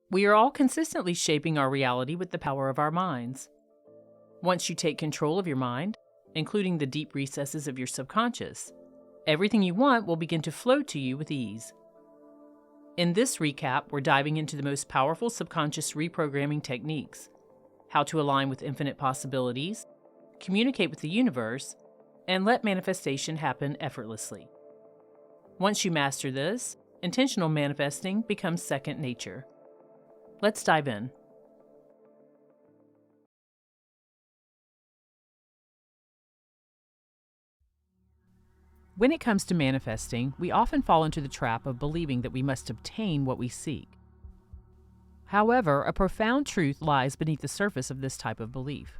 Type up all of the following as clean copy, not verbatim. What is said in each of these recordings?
We are all consistently shaping our reality with the power of our minds. Once you take control of your mind, including the deep recesses of your subconscious, everything you want will begin to flow to you with ease. In this recap, we're diving into the most powerful subconscious reprogramming techniques, how to align with infinite possibilities, communicate with the universe, and let manifestation happen effortlessly. Once you master this, intentional manifesting becomes second nature. Let's dive in. When it comes to manifesting, we often fall into the trap of believing that we must obtain what we seek. However, a profound truth lies beneath the surface of this type of belief.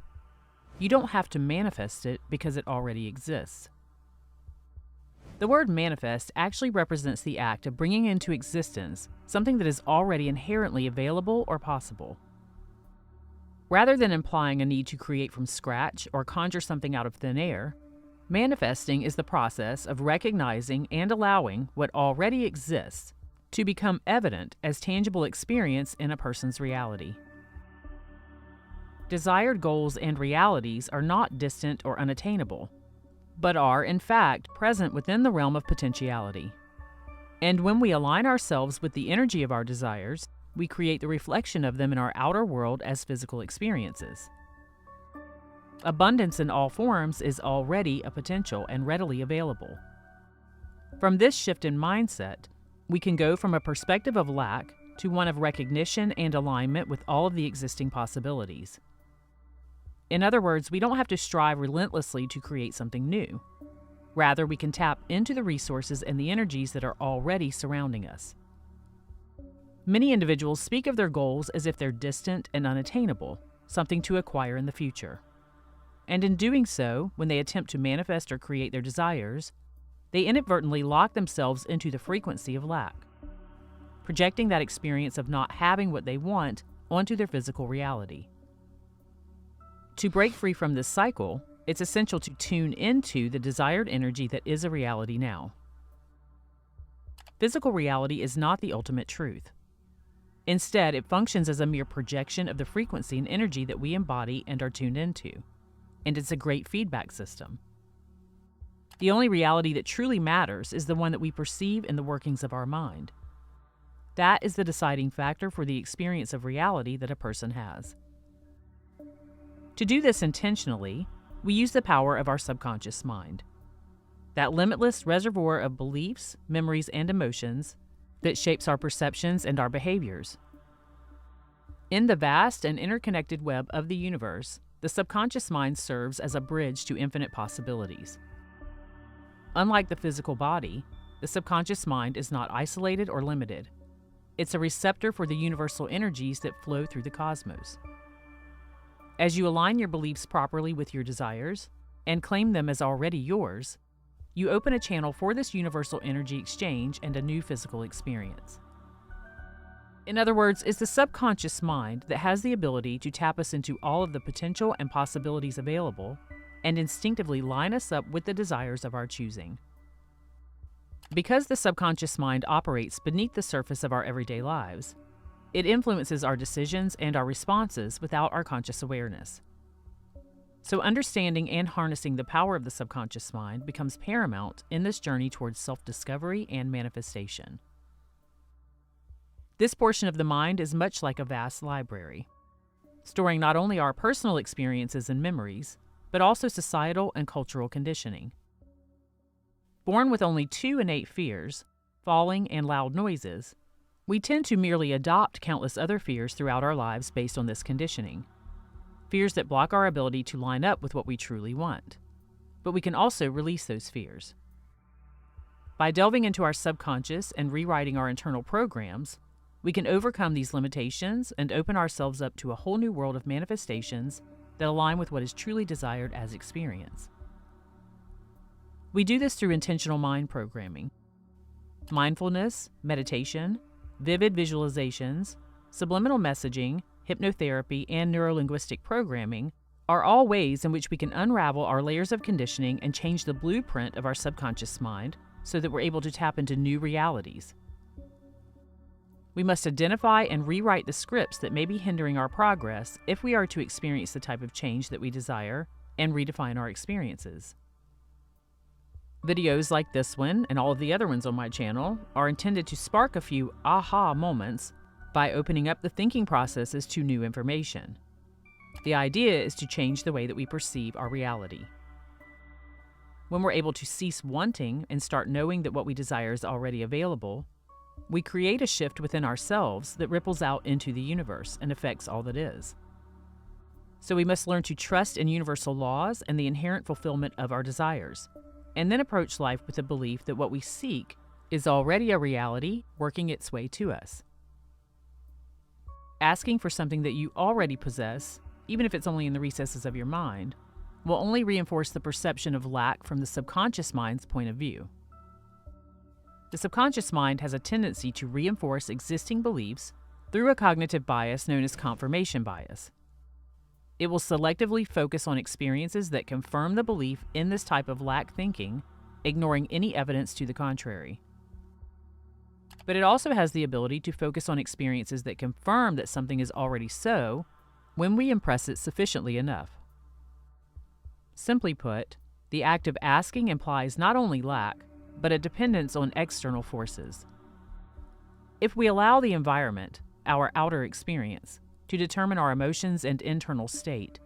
You don't have to manifest it because it already exists. The word manifest actually represents the act of bringing into existence something that is already inherently available or possible. Rather than implying a need to create from scratch or conjure something out of thin air, manifesting is the process of recognizing and allowing what already exists to become evident as tangible experience in a person's reality. Desired goals and realities are not distant or unattainable, but are, in fact, present within the realm of potentiality. And when we align ourselves with the energy of our desires, we create the reflection of them in our outer world as physical experiences. Abundance in all forms is already a potential and readily available. From this shift in mindset, we can go from a perspective of lack to one of recognition and alignment with all of the existing possibilities. In other words, we don't have to strive relentlessly to create something new. Rather, we can tap into the resources and the energies that are already surrounding us. Many individuals speak of their goals as if they're distant and unattainable, something to acquire in the future. And in doing so, when they attempt to manifest or create their desires, they inadvertently lock themselves into the frequency of lack, projecting that experience of not having what they want onto their physical reality. To break free from this cycle, it's essential to tune into the desired energy that is a reality now. Physical reality is not the ultimate truth. Instead, it functions as a mere projection of the frequency and energy that we embody and are tuned into, and it's a great feedback system. The only reality that truly matters is the one that we perceive in the workings of our mind. That is the deciding factor for the experience of reality that a person has. To do this intentionally, we use the power of our subconscious mind, that limitless reservoir of beliefs, memories, and emotions that shapes our perceptions and our behaviors. In the vast and interconnected web of the universe, the subconscious mind serves as a bridge to infinite possibilities. Unlike the physical body, the subconscious mind is not isolated or limited. It's a receptor for the universal energies that flow through the cosmos. As you align your beliefs properly with your desires and claim them as already yours, you open a channel for this universal energy exchange and a new physical experience. In other words, it's the subconscious mind that has the ability to tap us into all of the potential and possibilities available and instinctively line us up with the desires of our choosing. Because the subconscious mind operates beneath the surface of our everyday lives, it influences our decisions and our responses without our conscious awareness. So understanding and harnessing the power of the subconscious mind becomes paramount in this journey towards self-discovery and manifestation. This portion of the mind is much like a vast library, storing not only our personal experiences and memories, but also societal and cultural conditioning. Born with only two innate fears, falling and loud noises, we tend to merely adopt countless other fears throughout our lives based on this conditioning. Fears that block our ability to line up with what we truly want. But we can also release those fears. By delving into our subconscious and rewriting our internal programs, we can overcome these limitations and open ourselves up to a whole new world of manifestations that align with what is truly desired as experience. We do this through intentional mind programming. Mindfulness, meditation, vivid visualizations, subliminal messaging, hypnotherapy, and neurolinguistic programming are all ways in which we can unravel our layers of conditioning and change the blueprint of our subconscious mind so that we're able to tap into new realities. We must identify and rewrite the scripts that may be hindering our progress if we are to experience the type of change that we desire and redefine our experiences. Videos like this one and all of the other ones on my channel are intended to spark a few aha moments by opening up the thinking processes to new information. The idea is to change the way that we perceive our reality. When we're able to cease wanting and start knowing that what we desire is already available, we create a shift within ourselves that ripples out into the universe and affects all that is. So we must learn to trust in universal laws and the inherent fulfillment of our desires, and then approach life with the belief that what we seek is already a reality working its way to us. Asking for something that you already possess, even if it's only in the recesses of your mind, will only reinforce the perception of lack from the subconscious mind's point of view. The subconscious mind has a tendency to reinforce existing beliefs through a cognitive bias known as confirmation bias. It will selectively focus on experiences that confirm the belief in this type of lack thinking, ignoring any evidence to the contrary. But it also has the ability to focus on experiences that confirm that something is already so when we impress it sufficiently enough. Simply put, the act of asking implies not only lack, but a dependence on external forces. If we allow the environment, our outer experience, to determine our emotions and internal state,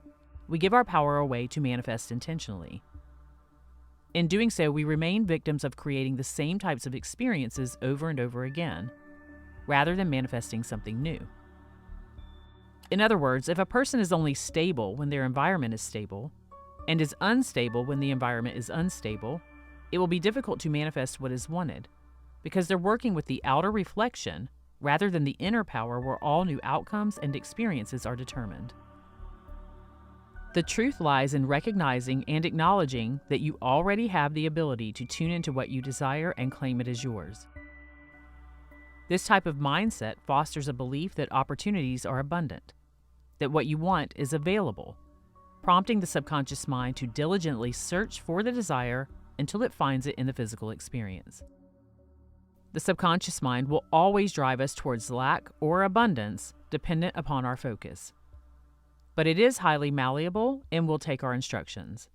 we give our power away to manifest intentionally. In doing so, we remain victims of creating the same types of experiences over and over again, rather than manifesting something new. In other words, if a person is only stable when their environment is stable, and is unstable when the environment is unstable, it will be difficult to manifest what is wanted, because they're working with the outer reflection rather than the inner power where all new outcomes and experiences are determined. The truth lies in recognizing and acknowledging that you already have the ability to tune into what you desire and claim it as yours. This type of mindset fosters a belief that opportunities are abundant, that what you want is available, prompting the subconscious mind to diligently search for the desire until it finds it in the physical experience. The subconscious mind will always drive us towards lack or abundance dependent upon our focus. But it is highly malleable and will take our instructions.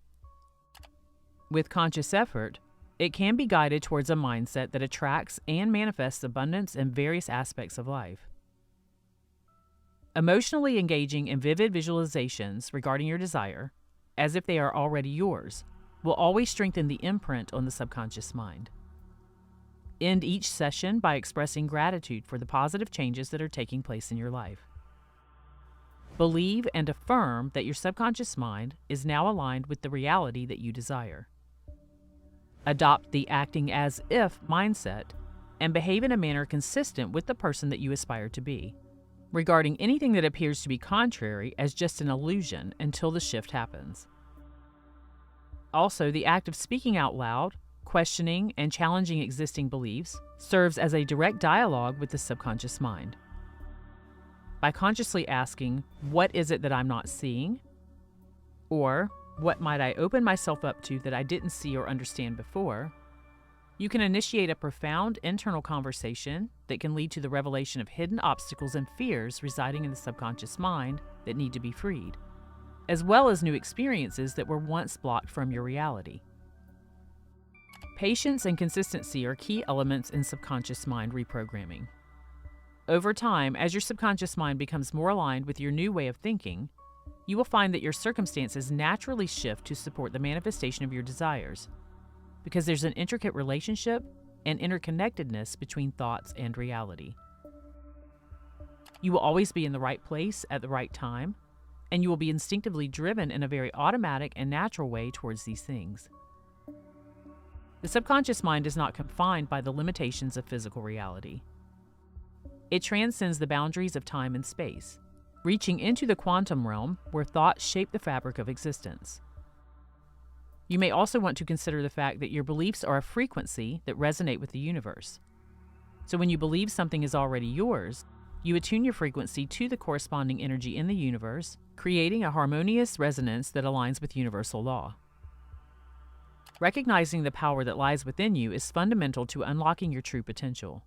With conscious effort, it can be guided towards a mindset that attracts and manifests abundance in various aspects of life. Emotionally engaging in vivid visualizations regarding your desire, as if they are already yours, will always strengthen the imprint on the subconscious mind. End each session by expressing gratitude for the positive changes that are taking place in your life. Believe and affirm that your subconscious mind is now aligned with the reality that you desire. Adopt the acting as if mindset and behave in a manner consistent with the person that you aspire to be, regarding anything that appears to be contrary as just an illusion until the shift happens. Also, the act of speaking out loud, questioning, and challenging existing beliefs serves as a direct dialogue with the subconscious mind. By consciously asking, "What is it that I'm not seeing?" or "What might I open myself up to that I didn't see or understand before?" you can initiate a profound internal conversation that can lead to the revelation of hidden obstacles and fears residing in the subconscious mind that need to be freed, as well as new experiences that were once blocked from your reality. Patience and consistency are key elements in subconscious mind reprogramming. Over time, as your subconscious mind becomes more aligned with your new way of thinking, you will find that your circumstances naturally shift to support the manifestation of your desires, because there's an intricate relationship and interconnectedness between thoughts and reality. You will always be in the right place at the right time, and you will be instinctively driven in a very automatic and natural way towards these things. The subconscious mind is not confined by the limitations of physical reality. It transcends the boundaries of time and space, reaching into the quantum realm where thoughts shape the fabric of existence. You may also want to consider the fact that your beliefs are a frequency that resonate with the universe. So when you believe something is already yours, you attune your frequency to the corresponding energy in the universe, creating a harmonious resonance that aligns with universal law. Recognizing the power that lies within you is fundamental to unlocking your true potential.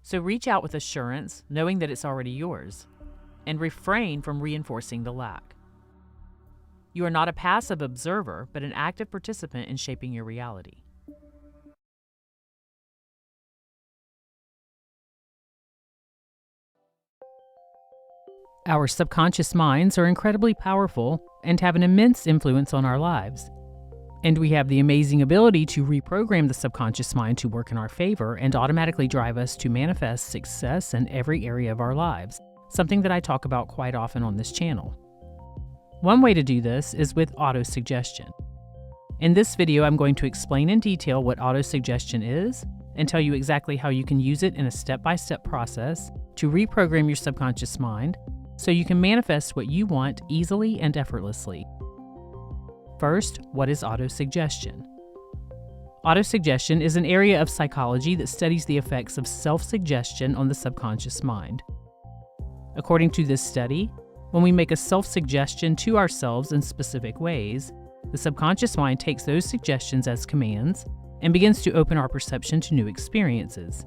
So reach out with assurance, knowing that it's already yours, and refrain from reinforcing the lack. You are not a passive observer, but an active participant in shaping your reality. Our subconscious minds are incredibly powerful and have an immense influence on our lives. And we have the amazing ability to reprogram the subconscious mind to work in our favor and automatically drive us to manifest success in every area of our lives, something that I talk about quite often on this channel. One way to do this is with autosuggestion. In this video, I'm going to explain in detail what autosuggestion is and tell you exactly how you can use it in a step-by-step process to reprogram your subconscious mind so you can manifest what you want easily and effortlessly. First, what is autosuggestion? Autosuggestion is an area of psychology that studies the effects of self-suggestion on the subconscious mind. According to this study, when we make a self-suggestion to ourselves in specific ways, the subconscious mind takes those suggestions as commands and begins to open our perception to new experiences.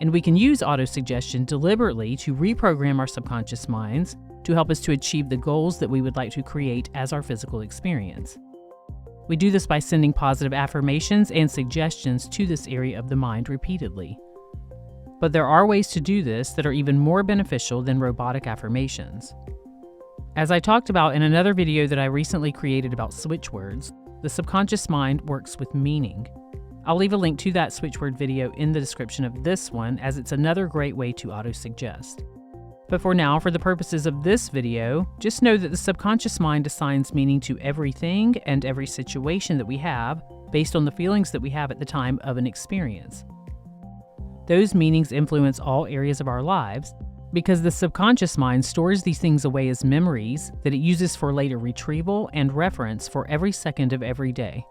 And we can use autosuggestion deliberately to reprogram our subconscious minds to help us to achieve the goals that we would like to create as our physical experience. We do this by sending positive affirmations and suggestions to this area of the mind repeatedly. But there are ways to do this that are even more beneficial than robotic affirmations. As I talked about in another video that I recently created about switch words, the subconscious mind works with meaning. I'll leave a link to that switch word video in the description of this one, as it's another great way to autosuggest. But for now, for the purposes of this video, just know that the subconscious mind assigns meaning to everything and every situation that we have based on the feelings that we have at the time of an experience. Those meanings influence all areas of our lives because the subconscious mind stores these things away as memories that it uses for later retrieval and reference for every second of every day.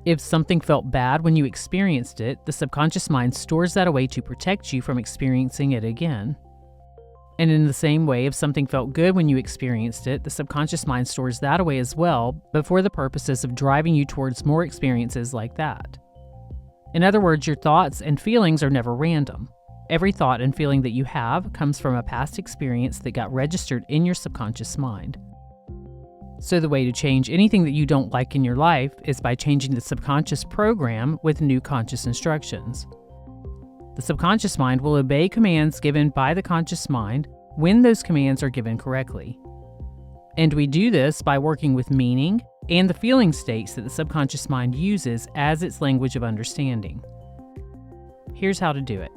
If something felt bad when you experienced it, the subconscious mind stores that away to protect you from experiencing it again. And in the same way, if something felt good when you experienced it, the subconscious mind stores that away as well, but for the purposes of driving you towards more experiences like that. In other words, your thoughts and feelings are never random. Every thought and feeling that you have comes from a past experience that got registered in your subconscious mind. So the way to change anything that you don't like in your life is by changing the subconscious program with new conscious instructions. The subconscious mind will obey commands given by the conscious mind when those commands are given correctly. And we do this by working with meaning and the feeling states that the subconscious mind uses as its language of understanding. Here's how to do it.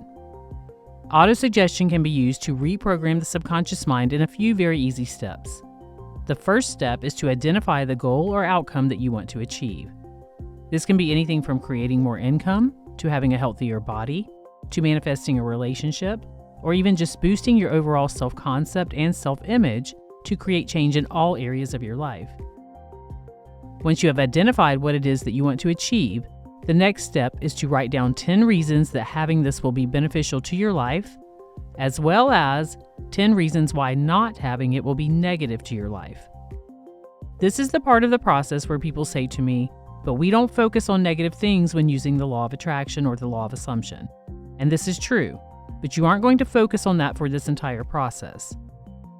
Autosuggestion can be used to reprogram the subconscious mind in a few very easy steps. The first step is to identify the goal or outcome that you want to achieve. This can be anything from creating more income, to having a healthier body, to manifesting a relationship, or even just boosting your overall self-concept and self-image to create change in all areas of your life. Once you have identified what it is that you want to achieve, the next step is to write down 10 reasons that having this will be beneficial to your life, as well as 10 reasons why not having it will be negative to your life. This is the part of the process where people say to me, "But we don't focus on negative things when using the law of attraction or the law of assumption." And this is true, but you aren't going to focus on that for this entire process.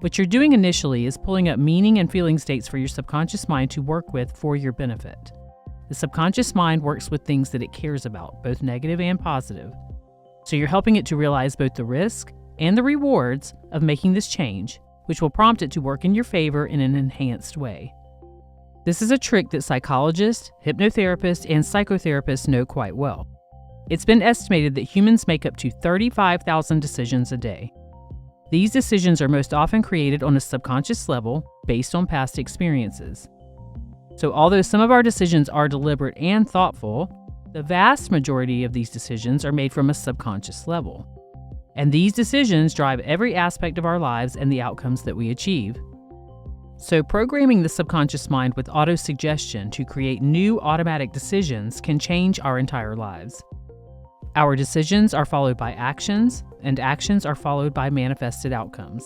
What you're doing initially is pulling up meaning and feeling states for your subconscious mind to work with for your benefit. The subconscious mind works with things that it cares about, both negative and positive. So you're helping it to realize both the risk and the rewards of making this change, which will prompt it to work in your favor in an enhanced way. This is a trick that psychologists, hypnotherapists, and psychotherapists know quite well. It's been estimated that humans make up to 35,000 decisions a day. These decisions are most often created on a subconscious level based on past experiences. So although some of our decisions are deliberate and thoughtful, the vast majority of these decisions are made from a subconscious level. And these decisions drive every aspect of our lives and the outcomes that we achieve. So programming the subconscious mind with autosuggestion to create new automatic decisions can change our entire lives. Our decisions are followed by actions, and actions are followed by manifested outcomes.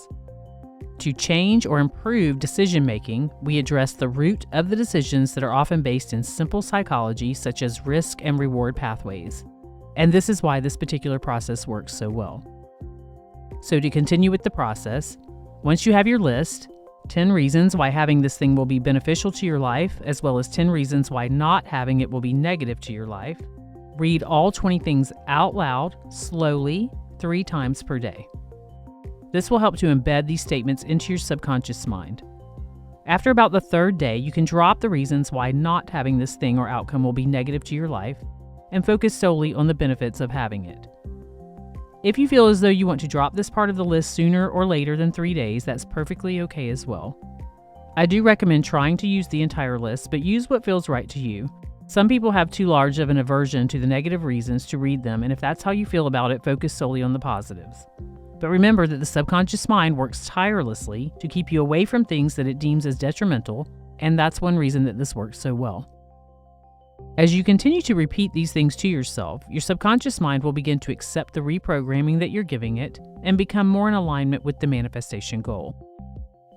To change or improve decision-making, we address the root of the decisions that are often based in simple psychology such as risk and reward pathways. And this is why this particular process works so well. So to continue with the process, once you have your list, 10 reasons why having this thing will be beneficial to your life, as well as 10 reasons why not having it will be negative to your life, read all 20 things out loud, slowly, 3 times per day. This will help to embed these statements into your subconscious mind. After about the 3rd day, you can drop the reasons why not having this thing or outcome will be negative to your life and focus solely on the benefits of having it. If you feel as though you want to drop this part of the list sooner or later than 3 days, that's perfectly okay as well. I do recommend trying to use the entire list, but use what feels right to you. Some people have too large of an aversion to the negative reasons to read them, and if that's how you feel about it, focus solely on the positives. But remember that the subconscious mind works tirelessly to keep you away from things that it deems as detrimental, and that's one reason that this works so well. As you continue to repeat these things to yourself, your subconscious mind will begin to accept the reprogramming that you're giving it and become more in alignment with the manifestation goal.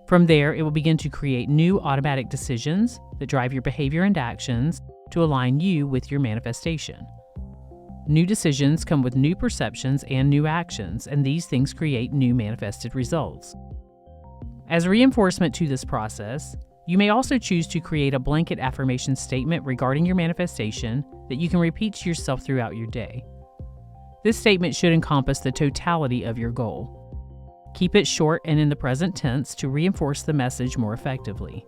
From there, it will begin to create new automatic decisions that drive your behavior and actions to align you with your manifestation. New decisions come with new perceptions and new actions, and these things create new manifested results. As reinforcement to this process, you may also choose to create a blanket affirmation statement regarding your manifestation that you can repeat to yourself throughout your day. This statement should encompass the totality of your goal. Keep it short and in the present tense to reinforce the message more effectively.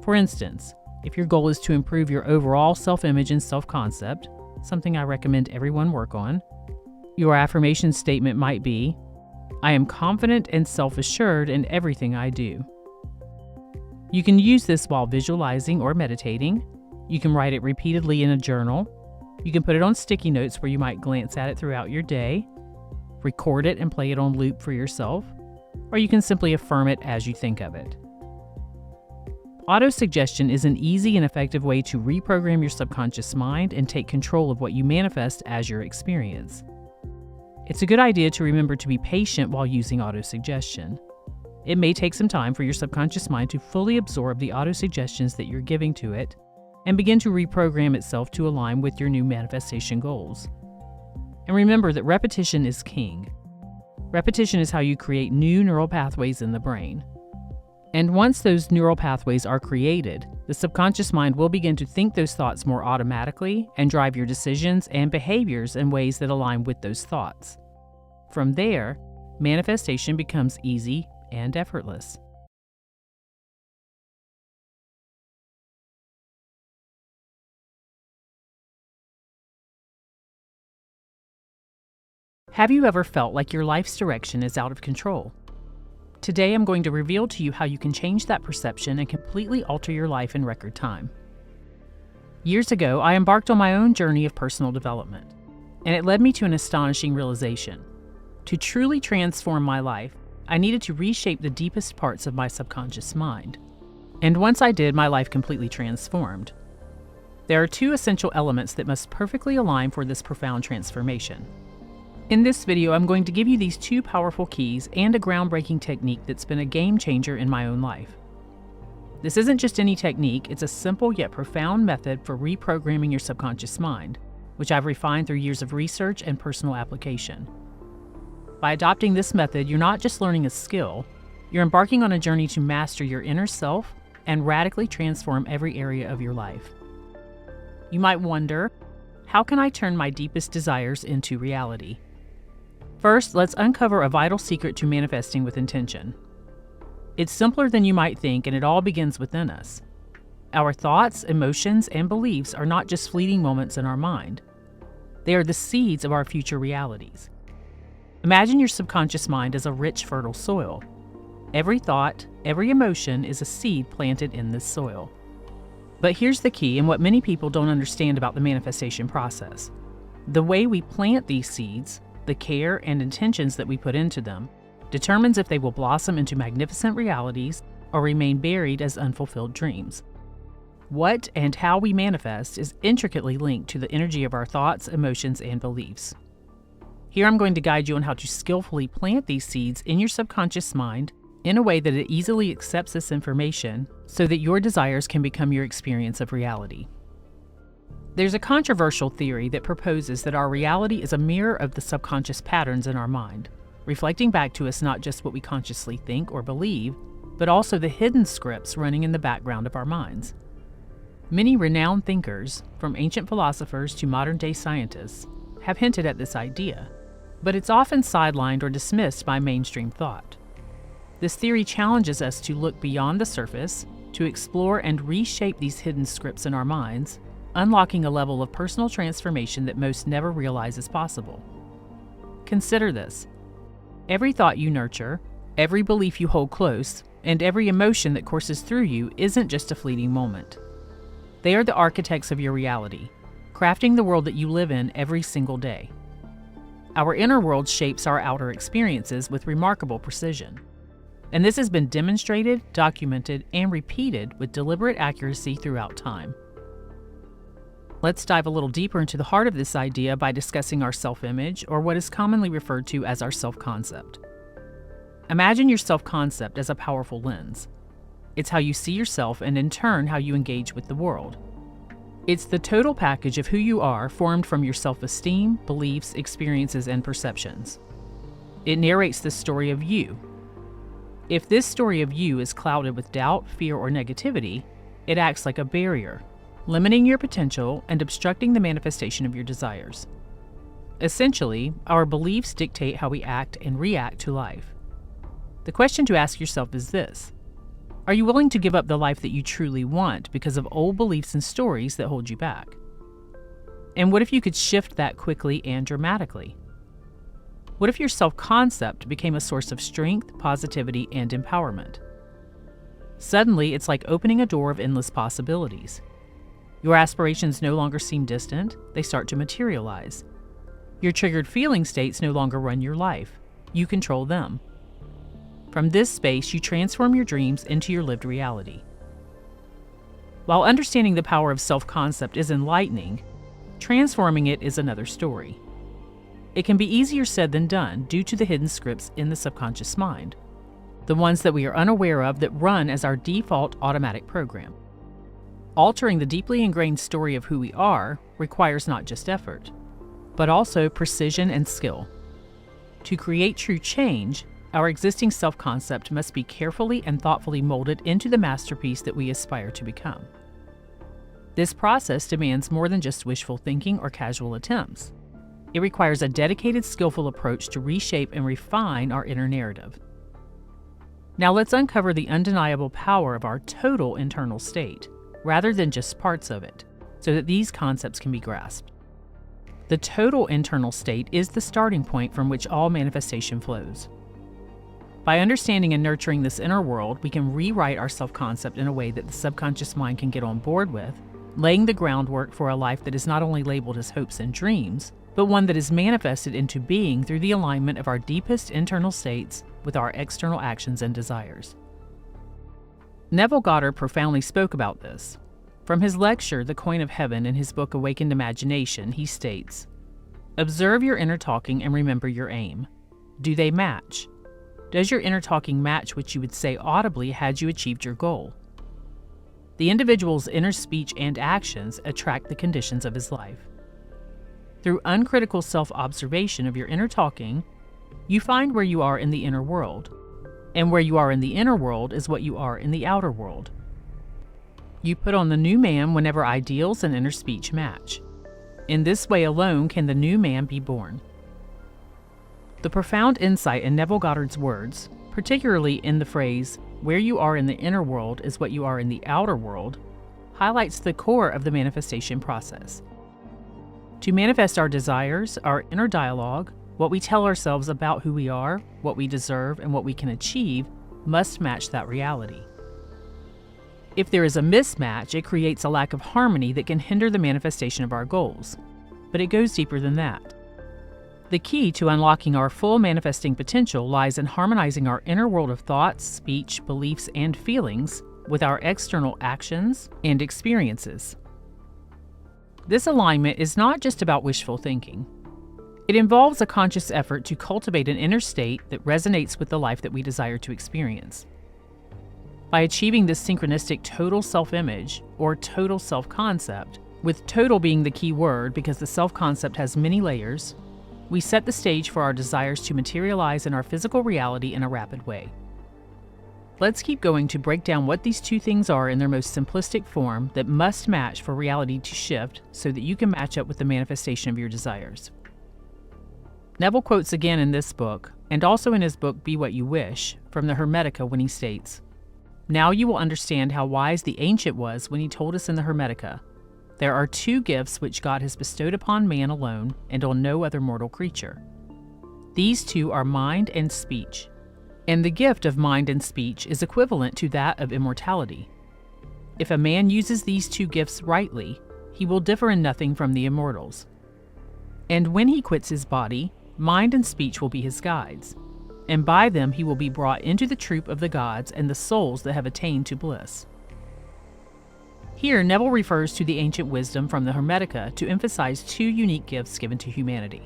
For instance, if your goal is to improve your overall self-image and self-concept, something I recommend everyone work on, your affirmation statement might be, "I am confident and self-assured in everything I do." You can use this while visualizing or meditating. You can write it repeatedly in a journal. You can put it on sticky notes where you might glance at it throughout your day, record it and play it on loop for yourself, or you can simply affirm it as you think of it. Autosuggestion is an easy and effective way to reprogram your subconscious mind and take control of what you manifest as your experience. It's a good idea to remember to be patient while using autosuggestion. It may take some time for your subconscious mind to fully absorb the autosuggestions that you're giving to it and begin to reprogram itself to align with your new manifestation goals. And remember that repetition is king. Repetition is how you create new neural pathways in the brain. And once those neural pathways are created, the subconscious mind will begin to think those thoughts more automatically and drive your decisions and behaviors in ways that align with those thoughts. From there, manifestation becomes easy and effortless. Have you ever felt like your life's direction is out of control? Today I'm going to reveal to you how you can change that perception and completely alter your life in record time. Years ago, I embarked on my own journey of personal development, and it led me to an astonishing realization. To truly transform my life, I needed to reshape the deepest parts of my subconscious mind. And once I did, my life completely transformed. There are 2 essential elements that must perfectly align for this profound transformation. In this video, I'm going to give you these 2 powerful keys and a groundbreaking technique that's been a game changer in my own life. This isn't just any technique, it's a simple yet profound method for reprogramming your subconscious mind, which I've refined through years of research and personal application. By adopting this method, you're not just learning a skill, you're embarking on a journey to master your inner self and radically transform every area of your life. You might wonder, how can I turn my deepest desires into reality? First, let's uncover a vital secret to manifesting with intention. It's simpler than you might think, and it all begins within us. Our thoughts, emotions, and beliefs are not just fleeting moments in our mind. They are the seeds of our future realities. Imagine your subconscious mind as a rich, fertile soil. Every thought, every emotion is a seed planted in this soil. But here's the key, and what many people don't understand about the manifestation process. The way we plant these seeds, the care and intentions that we put into them, determines if they will blossom into magnificent realities or remain buried as unfulfilled dreams. What and how we manifest is intricately linked to the energy of our thoughts, emotions, and beliefs. Here I'm going to guide you on how to skillfully plant these seeds in your subconscious mind in a way that it easily accepts this information so that your desires can become your experience of reality. There's a controversial theory that proposes that our reality is a mirror of the subconscious patterns in our mind, reflecting back to us not just what we consciously think or believe, but also the hidden scripts running in the background of our minds. Many renowned thinkers, from ancient philosophers to modern-day scientists, have hinted at this idea, but it's often sidelined or dismissed by mainstream thought. This theory challenges us to look beyond the surface, to explore and reshape these hidden scripts in our minds, unlocking a level of personal transformation that most never realize is possible. Consider this. Every thought you nurture, every belief you hold close, and every emotion that courses through you isn't just a fleeting moment. They are the architects of your reality, crafting the world that you live in every single day. Our inner world shapes our outer experiences with remarkable precision. And this has been demonstrated, documented, and repeated with deliberate accuracy throughout time. Let's dive a little deeper into the heart of this idea by discussing our self-image, or what is commonly referred to as our self-concept. Imagine your self-concept as a powerful lens. It's how you see yourself and in turn how you engage with the world. It's the total package of who you are, formed from your self-esteem, beliefs, experiences, and perceptions. It narrates the story of you. If this story of you is clouded with doubt, fear, or negativity, it acts like a barrier, limiting your potential and obstructing the manifestation of your desires. Essentially, our beliefs dictate how we act and react to life. The question to ask yourself is this: are you willing to give up the life that you truly want because of old beliefs and stories that hold you back? And what if you could shift that quickly and dramatically? What if your self-concept became a source of strength, positivity, and empowerment? Suddenly, it's like opening a door of endless possibilities. Your aspirations no longer seem distant, they start to materialize. Your triggered feeling states no longer run your life. You control them. From this space, you transform your dreams into your lived reality. While understanding the power of self-concept is enlightening, transforming it is another story. It can be easier said than done due to the hidden scripts in the subconscious mind, the ones that we are unaware of that run as our default automatic program. Altering the deeply ingrained story of who we are requires not just effort, but also precision and skill. To create true change, our existing self-concept must be carefully and thoughtfully molded into the masterpiece that we aspire to become. This process demands more than just wishful thinking or casual attempts. It requires a dedicated, skillful approach to reshape and refine our inner narrative. Now let's uncover the undeniable power of our total internal state, rather than just parts of it, so that these concepts can be grasped. The total internal state is the starting point from which all manifestation flows. By understanding and nurturing this inner world, we can rewrite our self-concept in a way that the subconscious mind can get on board with, laying the groundwork for a life that is not only labeled as hopes and dreams, but one that is manifested into being through the alignment of our deepest internal states with our external actions and desires. Neville Goddard profoundly spoke about this. From his lecture, The Coin of Heaven, in his book Awakened Imagination, he states, "Observe your inner talking and remember your aim. Do they match? Does your inner talking match what you would say audibly had you achieved your goal?" The individual's inner speech and actions attract the conditions of his life. Through uncritical self-observation of your inner talking, you find where you are in the inner world. And where you are in the inner world is what you are in the outer world. You put on the new man whenever ideals and inner speech match. In this way alone can the new man be born. The profound insight in Neville Goddard's words, particularly in the phrase, "where you are in the inner world is what you are in the outer world," highlights the core of the manifestation process. To manifest our desires, our inner dialogue, what we tell ourselves about who we are, what we deserve, and what we can achieve, must match that reality. If there is a mismatch, it creates a lack of harmony that can hinder the manifestation of our goals. But it goes deeper than that. The key to unlocking our full manifesting potential lies in harmonizing our inner world of thoughts, speech, beliefs, and feelings with our external actions and experiences. This alignment is not just about wishful thinking. It involves a conscious effort to cultivate an inner state that resonates with the life that we desire to experience. By achieving this synchronistic total self-image, or total self-concept, With total being the key word because the self-concept has many layers, we set the stage for our desires to materialize in our physical reality in a rapid way. Let's keep going to break down what these two things are in their most simplistic form that must match for reality to shift so that you can match up with the manifestation of your desires. Neville quotes again in this book, and also in his book Be What You Wish, from the Hermetica when he states, "Now you will understand how wise the ancient was when he told us in the Hermetica, there are two gifts which God has bestowed upon man alone and on no other mortal creature. These two are mind and speech. And the gift of mind and speech is equivalent to that of immortality. If a man uses these two gifts rightly, he will differ in nothing from the immortals. And when he quits his body, mind and speech will be his guides, and by them he will be brought into the troop of the gods and the souls that have attained to bliss." Here, Neville refers to the ancient wisdom from the Hermetica to emphasize two unique gifts given to humanity: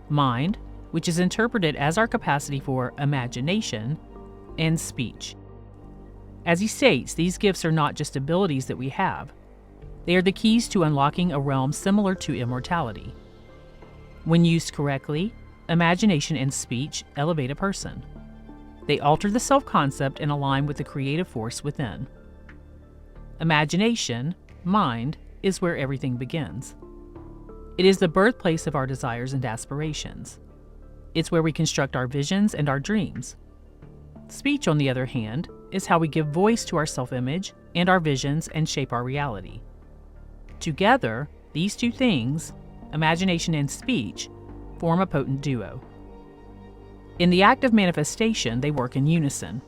mind, which is interpreted as our capacity for imagination, and speech. As he states, these gifts are not just abilities that we have. They are the keys to unlocking a realm similar to immortality. When used correctly, imagination and speech elevate a person. They alter the self-concept and align with the creative force within. Imagination, mind, is where everything begins. It is the birthplace of our desires and aspirations. It's where we construct our visions and our dreams. Speech, on the other hand, is how we give voice to our self-image and our visions and shape our reality. Together, these two things, imagination and speech, form a potent duo. In the act of manifestation, they work in unison.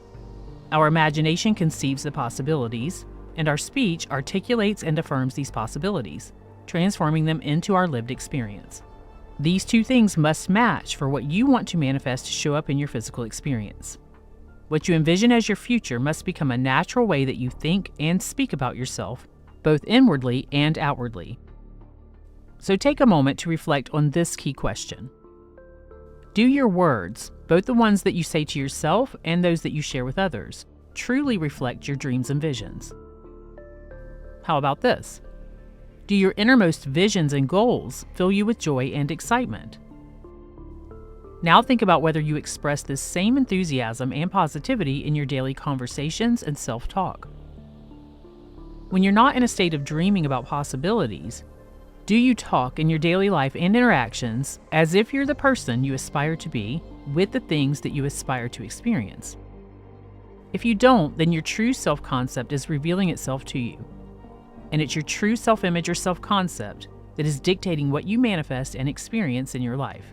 Our imagination conceives the possibilities, and our speech articulates and affirms these possibilities, transforming them into our lived experience. These two things must match for what you want to manifest to show up in your physical experience. What you envision as your future must become a natural way that you think and speak about yourself, both inwardly and outwardly. So take a moment to reflect on this key question. Do your words, both the ones that you say to yourself and those that you share with others, truly reflect your dreams and visions? How about this? Do your innermost visions and goals fill you with joy and excitement? Now think about whether you express this same enthusiasm and positivity in your daily conversations and self-talk. When you're not in a state of dreaming about possibilities, do you talk in your daily life and interactions as if you're the person you aspire to be with the things that you aspire to experience? If you don't, then your true self-concept is revealing itself to you. And it's your true self-image or self-concept that is dictating what you manifest and experience in your life.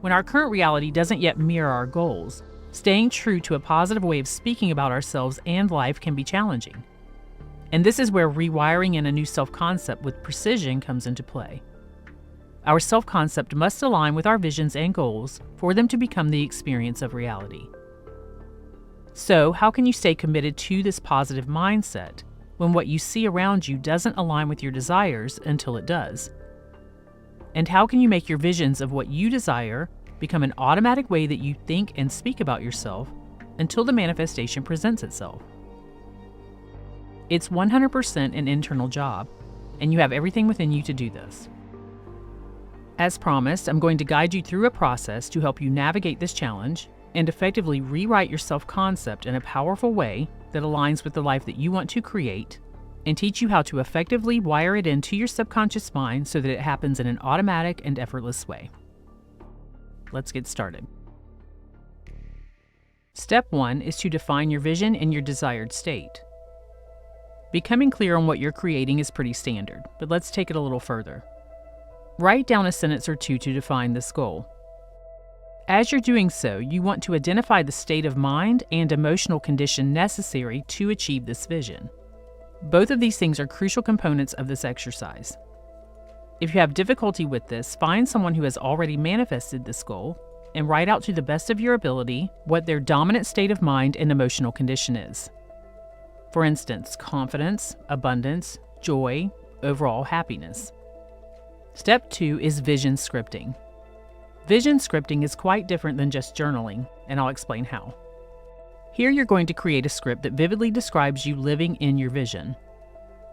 When our current reality doesn't yet mirror our goals, staying true to a positive way of speaking about ourselves and life can be challenging. And this is where rewiring in a new self-concept with precision comes into play. Our self-concept must align with our visions and goals for them to become the experience of reality. So, how can you stay committed to this positive mindset when what you see around you doesn't align with your desires until it does? And how can you make your visions of what you desire become an automatic way that you think and speak about yourself until the manifestation presents itself? It's 100% an internal job, and you have everything within you to do this. As promised, I'm going to guide you through a process to help you navigate this challenge and effectively rewrite your self-concept in a powerful way that aligns with the life that you want to create, and teach you how to effectively wire it into your subconscious mind so that it happens in an automatic and effortless way. Let's get started. Step 1 is to define your vision and your desired state. Becoming clear on what you're creating is pretty standard, but let's take it a little further. Write down a sentence or two to define this goal. As you're doing so, you want to identify the state of mind and emotional condition necessary to achieve this vision. Both of these things are crucial components of this exercise. If you have difficulty with this, find someone who has already manifested this goal and write out to the best of your ability what their dominant state of mind and emotional condition is. For instance, confidence, abundance, joy, overall happiness. Step 2 is vision scripting. Vision scripting is quite different than just journaling, and I'll explain how. Here you're going to create a script that vividly describes you living in your vision.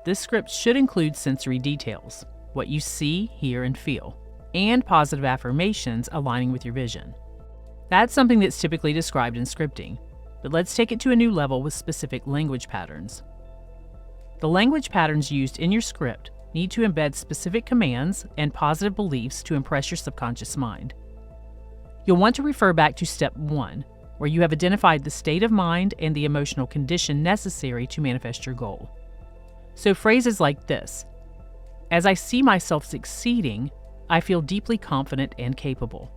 this script should include sensory details, what you see, hear, and feel, and positive affirmations aligning with your vision. That's something that's typically described in scripting, but let's take it to a new level with specific language patterns. The language patterns used in your script need to embed specific commands and positive beliefs to impress your subconscious mind. You'll want to refer back to step 1, where you have identified the state of mind and the emotional condition necessary to manifest your goal. So phrases like this: as I see myself succeeding, I feel deeply confident and capable.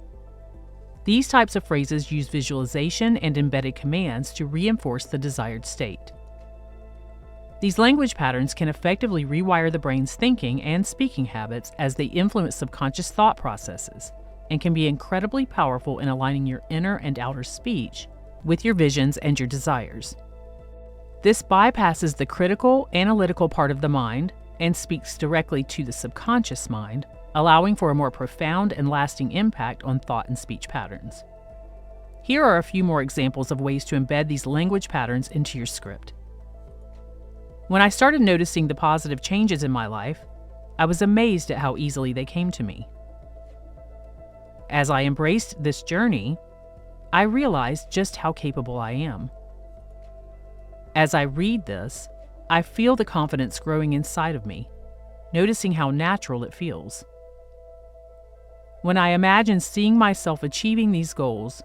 These types of phrases use visualization and embedded commands to reinforce the desired state. These language patterns can effectively rewire the brain's thinking and speaking habits as they influence subconscious thought processes, and can be incredibly powerful in aligning your inner and outer speech with your visions and your desires. This bypasses the critical, analytical part of the mind and speaks directly to the subconscious mind, allowing for a more profound and lasting impact on thought and speech patterns. Here are a few more examples of ways to embed these language patterns into your script. When I started noticing the positive changes in my life, I was amazed at how easily they came to me. As I embraced this journey, I realized just how capable I am. As I read this, I feel the confidence growing inside of me, noticing how natural it feels. When I imagine seeing myself achieving these goals,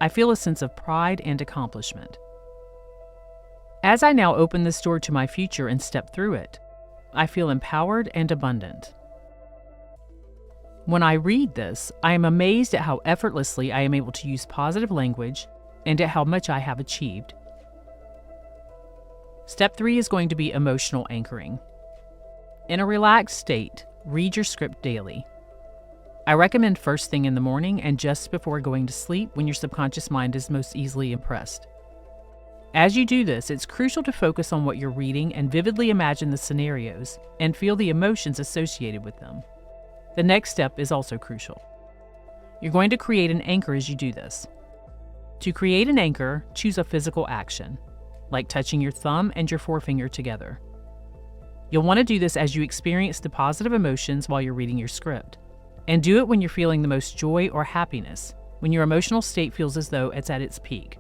I feel a sense of pride and accomplishment. As I now open this door to my future and step through it, I feel empowered and abundant. When I read this, I am amazed at how effortlessly I am able to use positive language and at how much I have achieved. Step 3 is going to be emotional anchoring. In a relaxed state, read your script daily. I recommend first thing in the morning and just before going to sleep when your subconscious mind is most easily impressed. As you do this, it's crucial to focus on what you're reading and vividly imagine the scenarios and feel the emotions associated with them. The next step is also crucial. You're going to create an anchor as you do this. To create an anchor, choose a physical action, like touching your thumb and your forefinger together. You'll want to do this as you experience the positive emotions while you're reading your script. And do it when you're feeling the most joy or happiness, when your emotional state feels as though it's at its peak.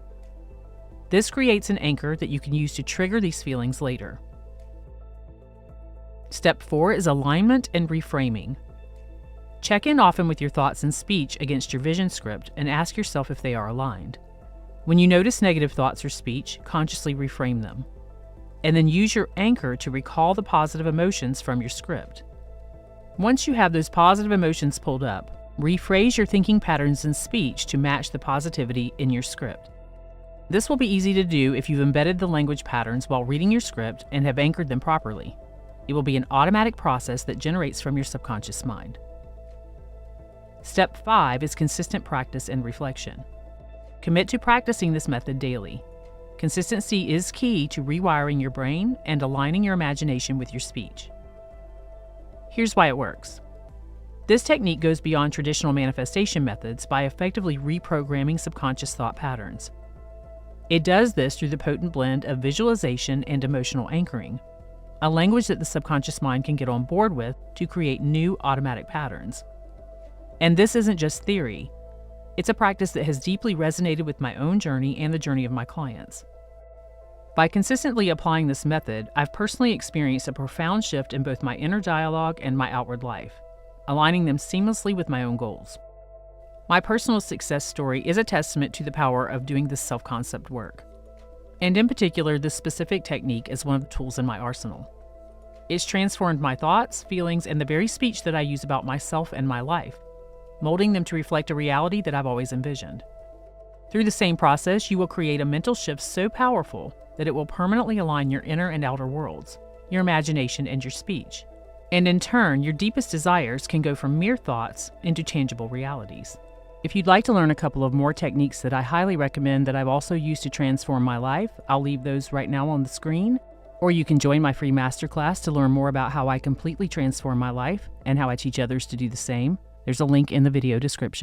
This creates an anchor that you can use to trigger these feelings later. Step 4 is alignment and reframing. Check in often with your thoughts and speech against your vision script and ask yourself if they are aligned. When you notice negative thoughts or speech, consciously reframe them. And then use your anchor to recall the positive emotions from your script. Once you have those positive emotions pulled up, rephrase your thinking patterns and speech to match the positivity in your script. This will be easy to do if you've embedded the language patterns while reading your script and have anchored them properly. It will be an automatic process that generates from your subconscious mind. Step 5 is consistent practice and reflection. Commit to practicing this method daily. Consistency is key to rewiring your brain and aligning your imagination with your speech. Here's why it works. This technique goes beyond traditional manifestation methods by effectively reprogramming subconscious thought patterns. It does this through the potent blend of visualization and emotional anchoring, a language that the subconscious mind can get on board with to create new automatic patterns. And this isn't just theory. It's a practice that has deeply resonated with my own journey and the journey of my clients. By consistently applying this method, I've personally experienced a profound shift in both my inner dialogue and my outward life, aligning them seamlessly with my own goals. My personal success story is a testament to the power of doing this self-concept work. And in particular, this specific technique is one of the tools in my arsenal. It's transformed my thoughts, feelings, and the very speech that I use about myself and my life, molding them to reflect a reality that I've always envisioned. Through the same process, you will create a mental shift so powerful that it will permanently align your inner and outer worlds, your imagination, and your speech. And in turn, your deepest desires can go from mere thoughts into tangible realities. If you'd like to learn a couple of more techniques that I highly recommend that I've also used to transform my life, I'll leave those right now on the screen. Or you can join my free masterclass to learn more about how I completely transform my life and how I teach others to do the same. There's a link in the video description.